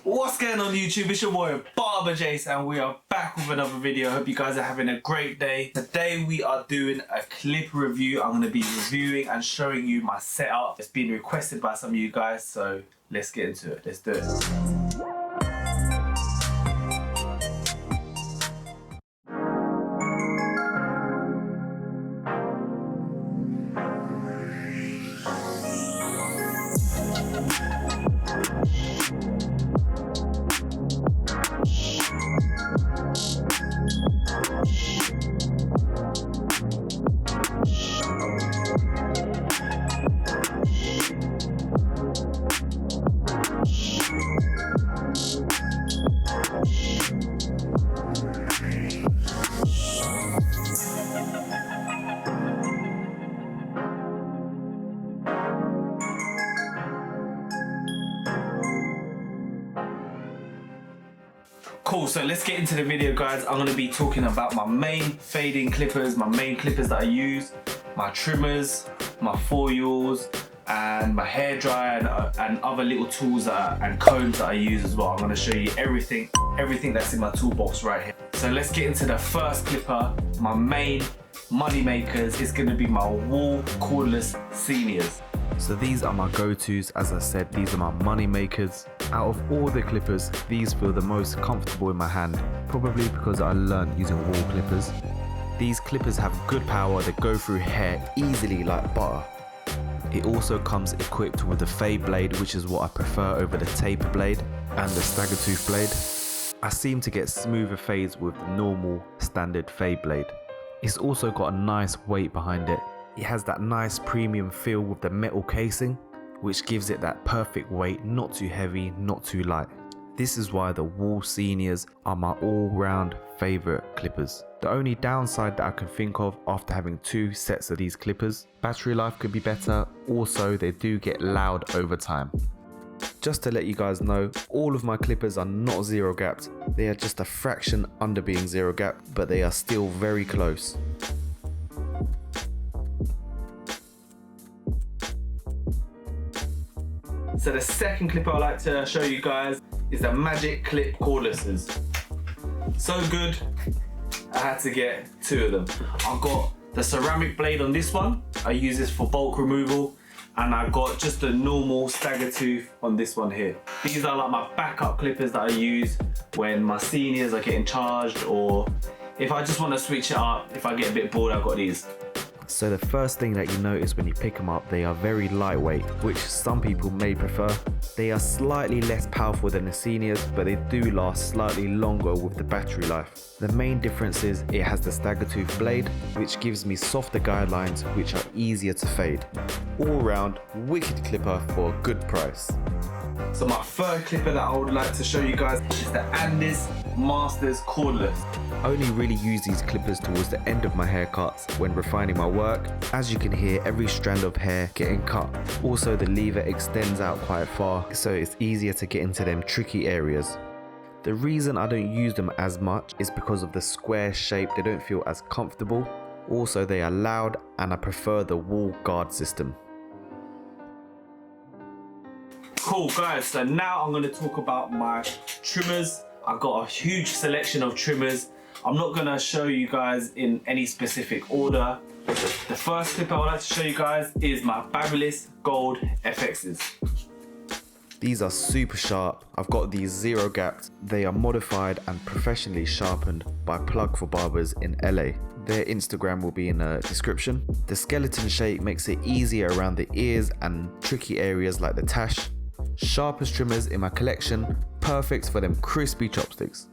What's going on YouTube? It's your boy Barber Jase and we are back with another video. I hope you guys are having a great day. Today we are doing a clip review. I'm going to be reviewing and showing you my setup. It's been requested by some of you guys, so let's get into it. Let's do it. Cool, so let's get into the video, guys. I'm going to be talking about my main fading clippers, my main clippers that I use, my trimmers, my foils, and my hair dryer and other little tools and combs that I use as well. I'm going to show you everything that's in my toolbox right here. So let's get into the first clipper. My main money makers is going to be my wahl cordless seniors. So these are my go-tos. As I said, these are my money makers. Out of all the clippers, these feel the most comfortable in my hand, probably because I learned using wahl clippers. These clippers have good power that go through hair easily like butter. It also comes equipped with the fade blade, which is what I prefer over the taper blade and the stagger tooth blade. I seem to get smoother fades with the normal standard fade blade. It's also got a nice weight behind it. It has that nice premium feel with the metal casing, which gives it that perfect weight, not too heavy, not too light. This is why the wahl seniors are my all-round favourite clippers. The only downside that I can think of after having two sets of these clippers, battery life could be better, also they do get loud over time. Just to let you guys know, all of my clippers are not zero gapped. They are just a fraction under being zero gapped, but they are still very close. So the second clip I'd like to show you guys is the Magic Clip cordlesses. So good, I had to get two of them. I've got the ceramic blade on this one. I use this for bulk removal. And I've got just a normal stagger tooth on this one here. These are like my backup clippers that I use when my seniors are getting charged, or if I just want to switch it up, if I get a bit bored, I've got these. So the first thing that you notice when you pick them up, they are very lightweight, which some people may prefer. They are slightly less powerful than the seniors, but they do last slightly longer with the battery life. The main difference is it has the stagger tooth blade, which gives me softer guidelines which are easier to fade. All round, wicked clipper for a good price. So my third clipper that I would like to show you guys is the Andis Masters cordless. I only really use these clippers towards the end of my haircuts when refining my work. As you can hear, every strand of hair getting cut. Also the lever extends out quite far, so it's easier to get into them tricky areas. The reason I don't use them as much is because of the square shape. They don't feel as comfortable. Also they are loud and I prefer the wahl guard system. Cool guys, so now I'm going to talk about my trimmers. I've got a huge selection of trimmers. I'm not going to show you guys in any specific order. The first clip I would like to show you guys is my fabulous gold FXs. These are super sharp. I've got these zero gapped. They are modified and professionally sharpened by Plug for Barbers in LA. Their Instagram will be in the description. The skeleton shape makes it easier around the ears and tricky areas like the tash. Sharpest trimmers in my collection, perfect for them crispy chopsticks.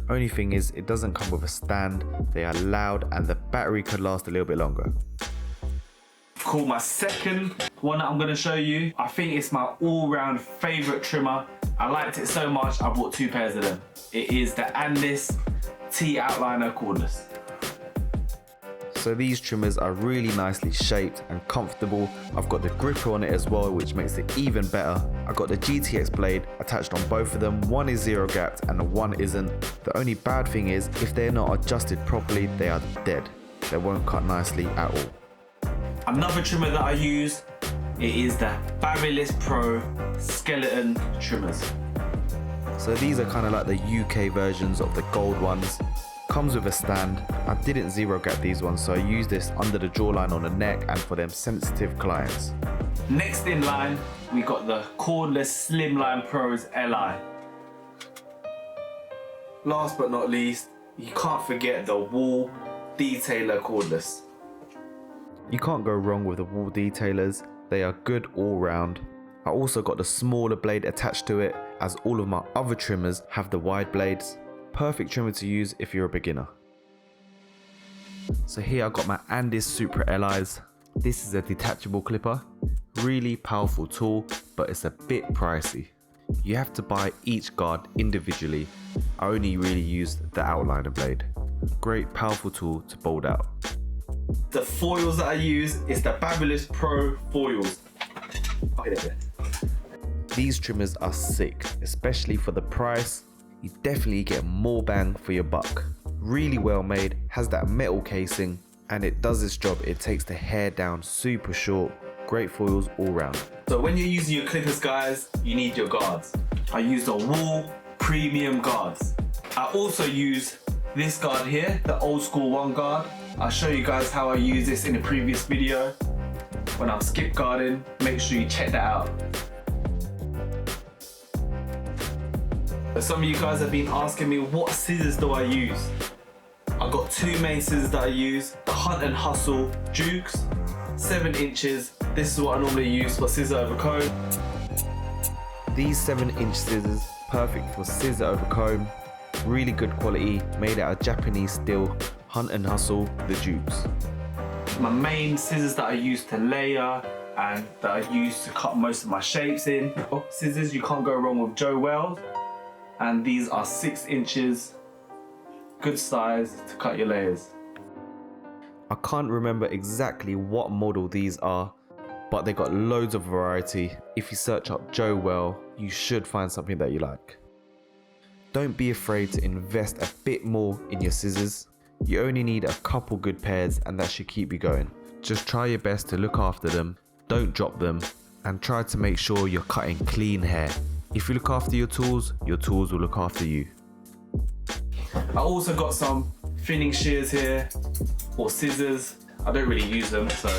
Only thing is, it doesn't come with a stand. They are loud and the battery could last a little bit longer. Cool, my second one that I'm going to show you, I think it's my all-round favourite trimmer. I liked it so much I bought two pairs of them. It is the Andis T-Outliner cordless. So these trimmers are really nicely shaped and comfortable. I've got the gripper on it as well, which makes it even better. I've got the GTX blade attached on both of them. One is zero gapped and one isn't. The only bad thing is if they're not adjusted properly, they are dead. They won't cut nicely at all. Another trimmer that I use, it is the Fabulous Pro skeleton trimmers. So these are kind of like the UK versions of the gold ones. Comes with a stand. I didn't zero gap these ones, so I used this under the jawline on the neck and for them sensitive clients. Next in line, we got the cordless Slimline Pros Li. Last but not least, you can't forget the Wahl Detailer cordless. You can't go wrong with the Wahl detailers. They are good all round. I also got the smaller blade attached to it, as all of my other trimmers have the wide blades. Perfect trimmer to use if you're a beginner. So here I got my Andis Supra Li's. This is a detachable clipper. Really powerful tool, but it's a bit pricey. You have to buy each guard individually. I only really used the outliner blade. Great powerful tool to bolt out. The foils that I use is the Barber Pro foils. Okay, there. These trimmers are sick, especially for the price. You definitely get more bang for your buck. Really well made, has that metal casing, and it does its job. It takes the hair down super short. Great foils all round. So when you're using your clippers, guys, you need your guards. I use the Wahl Premium guards. I also use this guard here, the old school one guard. I'll show you guys how I use this in a previous video. When I'm skip guarding, make sure you check that out. Some of you guys have been asking me what scissors do I use. I've got two main scissors that I use. The Hunt and Hustle Dukes, 7 inches. This is what I normally use for scissor over comb. These 7-inch scissors, perfect for scissor over comb. Really good quality, made out of Japanese steel. Hunt and Hustle, the Dukes. My main scissors that I use to layer and that I use to cut most of my shapes in. Scissors, you can't go wrong with Joe Wells. And these are 6 inches, good size to cut your layers. I can't remember exactly what model these are, but they got loads of variety. If you search up Joe Well, you should find something that you like. Don't be afraid to invest a bit more in your scissors. You only need a couple good pairs and that should keep you going. Just try your best to look after them, don't drop them, and try to make sure you're cutting clean hair. If you look after your tools will look after you. I also got some thinning shears here, or scissors. I don't really use them, so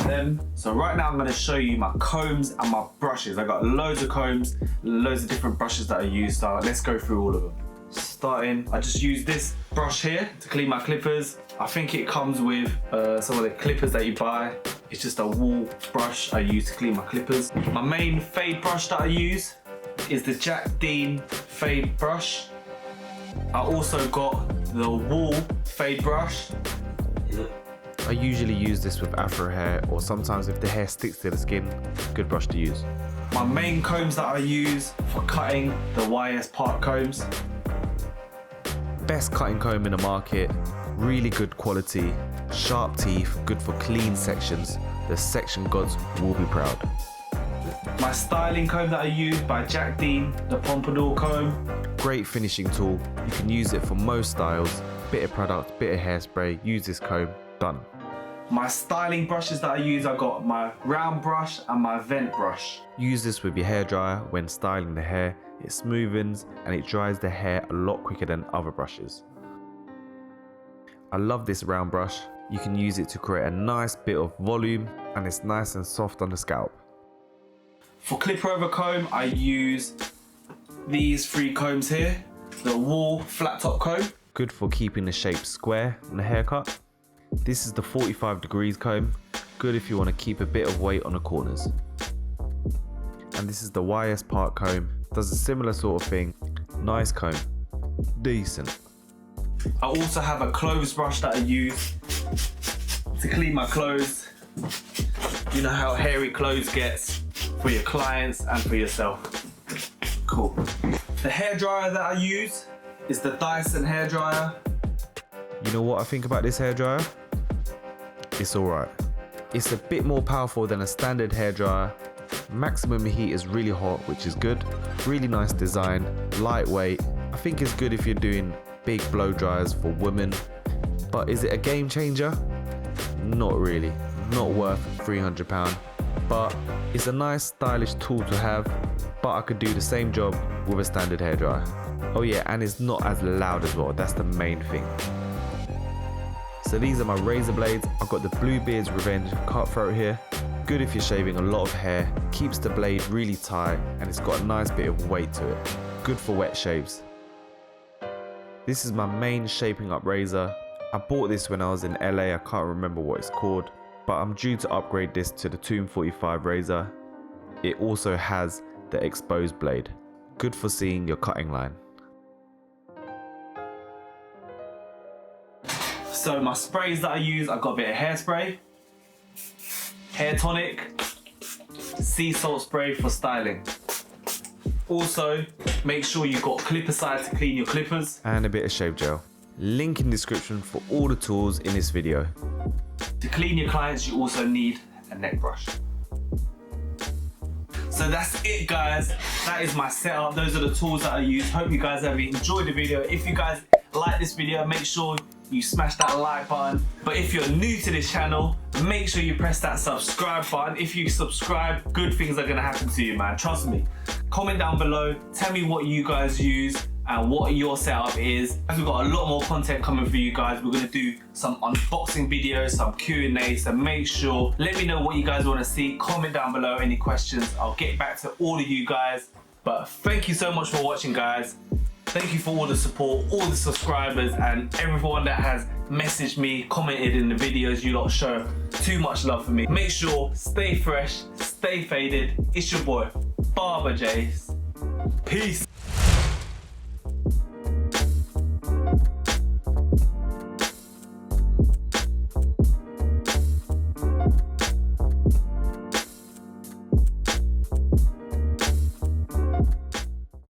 them. So right now I'm going to show you my combs and my brushes. I got loads of combs, loads of different brushes that I use, so let's go through all of them. Starting, I just use this brush here to clean my clippers. I think it comes with some of the clippers that you buy. It's just a Wahl brush I use to clean my clippers. My main fade brush that I use is the Jack Dean fade brush. I also got the Wahl fade brush. I usually use this with afro hair, or sometimes if the hair sticks to the skin, good brush to use. My main combs that I use for cutting, the YS Park combs. Best cutting comb in the market, really good quality, sharp teeth, good for clean sections. The section gods will be proud. My styling comb that I use by Jack Dean, the Pompadour comb. Great finishing tool, you can use it for most styles. Bit of product, bit of hairspray, use this comb, done. My styling brushes that I use, I got my round brush and my vent brush. Use this with your hairdryer when styling the hair. It smoothens and it dries the hair a lot quicker than other brushes. I love this round brush. You can use it to create a nice bit of volume and it's nice and soft on the scalp. For clipper over comb, I use these 3 combs here. The Wahl flat top comb. Good for keeping the shape square on the haircut. This is the 45 degrees comb. Good if you want to keep a bit of weight on the corners. And this is the YS Park comb. Does a similar sort of thing. Nice comb. Decent. I also have a clothes brush that I use to clean my clothes. You know how hairy clothes gets for your clients and for yourself. Cool. The hairdryer that I use is the Dyson hairdryer. You know what I think about this hairdryer? It's alright. It's a bit more powerful than a standard hairdryer. Maximum heat is really hot, which is good. Really nice design, lightweight. I think it's good if you're doing big blow dryers for women. But is it a game changer? Not really. Not worth £300. But it's a nice stylish tool to have. but I could do the same job with a standard hairdryer. Oh yeah, and it's not as loud as well, that's the main thing. So these are my razor blades. I've got the Bluebeard's Revenge cutthroat here. Good if you're shaving a lot of hair, keeps the blade really tight, and it's got a nice bit of weight to it. Good for wet shaves. This is my main shaping up razor. I bought this when I was in LA, I can't remember what it's called, but I'm due to upgrade this to the Tomb 45 razor. It also has the exposed blade. Good for seeing your cutting line. So my sprays that I use, I've got a bit of hairspray, hair tonic, sea salt spray for styling. Also, make sure you've got clipper side to clean your clippers. And a bit of shave gel. Link in description for all the tools in this video. To clean your clients, you also need a neck brush. So that's it, guys. That is my setup. Those are the tools that I use. Hope you guys have enjoyed the video. If you guys like this video, make sure you smash that like button. But if you're new to this channel, make sure you press that subscribe button. If you subscribe, good things are gonna happen to you, man. Trust me. Comment down below, tell me what you guys use and what your setup is. We've got a lot more content coming for you guys. We're gonna do some unboxing videos, some Q&A, so make sure, let me know what you guys wanna see. Comment down below any questions. I'll get back to all of you guys. But thank you so much for watching, guys. Thank you for all the support, all the subscribers, and everyone that has messaged me, commented in the videos. You lot show too much love for me. Make sure, stay fresh, stay faded. It's your boy, Barber Jase. Peace.